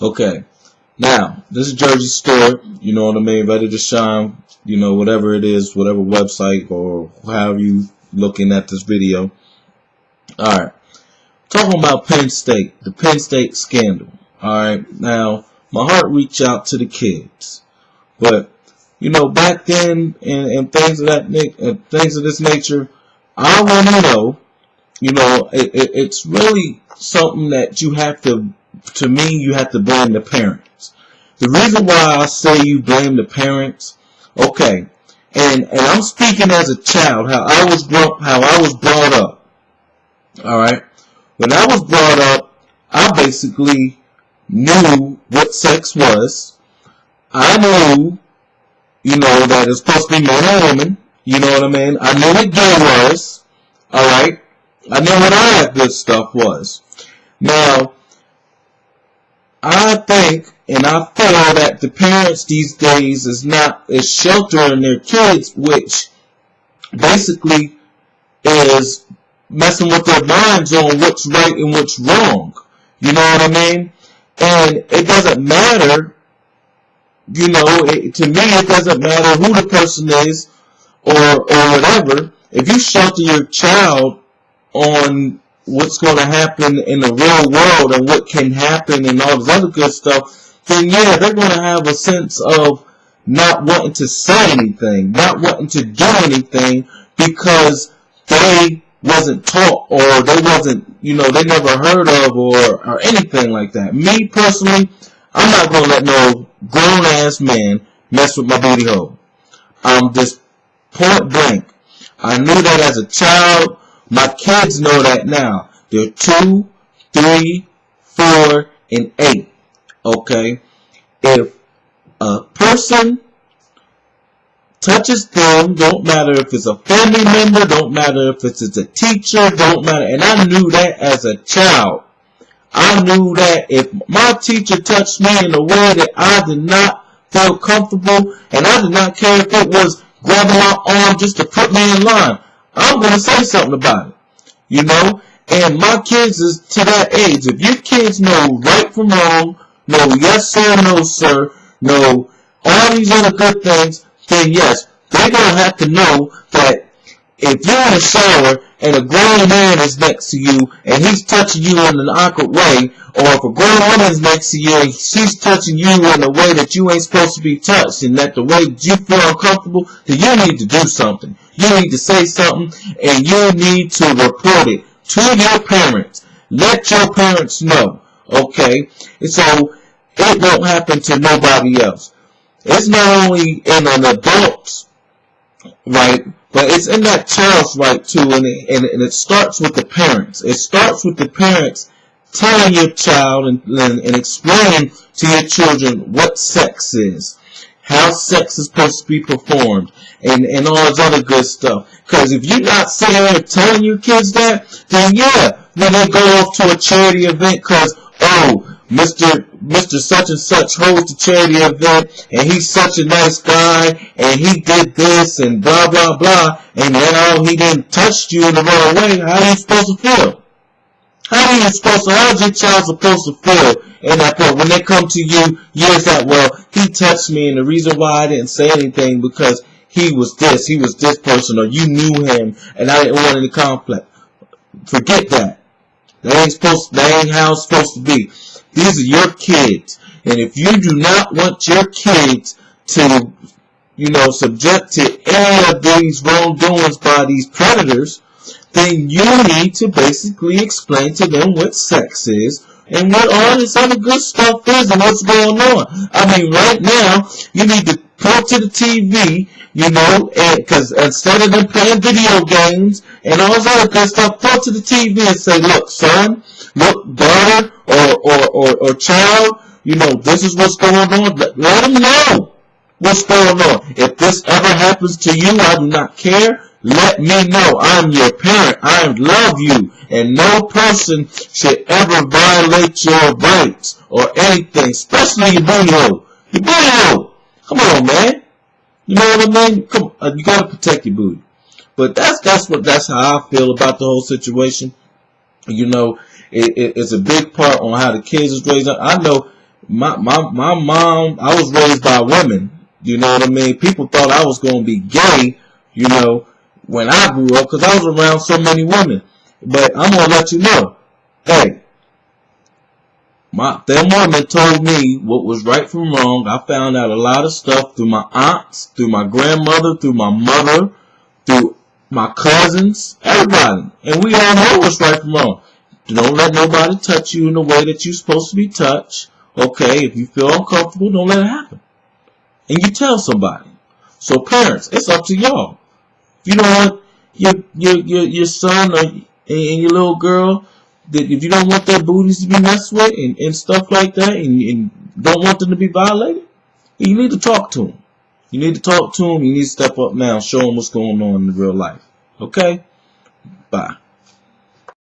Okay. Now, this is Jersey Store, you know what I mean, Ready to Shine, you know, whatever it is, whatever website or however you looking at this video. Alright. Talking about Penn State, the Penn State scandal. Alright. Now, my heart reached out to the kids. But, you know, back then and things of things of this nature, I want to know, you know, it's really something that you have to me, you have to blame the parents. The reason why I say you blame the parents, okay, and I'm speaking as a child, how I was brought up. All right, when I was brought up, I basically knew what sex was. I knew, you know, that it's supposed to be man and woman. You know what I mean? I knew what gay was. All right, I knew what all that good stuff was. Now, I think and I feel that the parents these days is sheltering their kids, which basically is messing with their minds on what's right and what's wrong. You know what I mean? And it doesn't matter, you know, to me it doesn't matter who the person is or whatever. If you shelter your child on what's going to happen in the real world and what can happen and all this other good stuff, then yeah, they're going to have a sense of not wanting to say anything, not wanting to do anything because they wasn't taught or they wasn't, you know, they never heard of or anything like that. Me personally, I'm not going to let no grown-ass man mess with my booty hole. I'm just point blank. I knew that as a child. My kids know that now. They're 2, 3, 4, and 8. Okay? If a person touches them, don't matter if it's a family member, don't matter if it's a teacher, don't matter. And I knew that as a child. I knew that if my teacher touched me in a way that I did not feel comfortable, and I did not care if it was grabbing my arm just to put me in line, I'm going to say something about it, you know? And my kids is to that age. If your kids know right from wrong, know yes sir, no sir, know all these other good things, then yes, they're going to have to know that if you're in a shower and a grown man is next to you and he's touching you in an awkward way, or if a grown woman is next to you and she's touching you in a way that you ain't supposed to be touched and that the way you feel uncomfortable, then you need to do something. You need to say something and you need to report it to your parents. Let your parents know, okay? So it won't happen to nobody else. It's not only in an adult's right, but it's in that child's right too, and it starts with the parents. It starts with the parents telling your child and explaining to your children what sex is, how sex is supposed to be performed, and all this other good stuff. Because if you're not sitting there telling your kids that, then yeah, when they go off to a charity event because, oh, Mr. such and such holds the charity event, and he's such a nice guy, and he did this, and blah, blah, blah, and now he didn't touch you in the wrong way, how are you supposed to feel? How is your child supposed to feel in that point when they come to you years that, well, he touched me, and the reason why I didn't say anything because he was this person, or you knew him, and I didn't want any conflict. Forget that. That ain't how it's supposed to be. These are your kids. And if you do not want your kids to, you know, subject to any of these wrongdoings by these predators, then you need to basically explain to them what sex is and what all this other good stuff is and what's going on. I mean, right now, you need to point to the TV, you know, because instead of them playing video games and all this other good stuff, point to the TV and say, look, son, look, daughter, or child, you know, this is what's going on. Let them know what's going on. If this ever happens to you, I do not care. Let me know. I'm your parent. I love you. And no person should ever violate your rights or anything, especially your booty hole. Your booty hole. Come on, man. You know what I mean? Come on. You gotta protect your booty. But that's how I feel about the whole situation. You know, it's a big part on how the kids is raised up. I know My mom, I was raised by women. You know what I mean? People thought I was going to be gay, you know, when I grew up, because I was around so many women. But I'm going to let you know, hey, them women told me what was right from wrong. I found out a lot of stuff through my aunts, through my grandmother, through my mother, through my cousins, everybody. And we all know what's right from wrong. Don't let nobody touch you in the way that you're supposed to be touched. Okay, if you feel uncomfortable, don't let it happen. And you tell somebody. So parents, it's up to y'all. If you don't want your son and your little girl, that if you don't want their booties to be messed with and stuff like that, and don't want them to be violated, you need to talk to them. You need to talk to them. You need to step up now, show them what's going on in real life. Okay? Bye.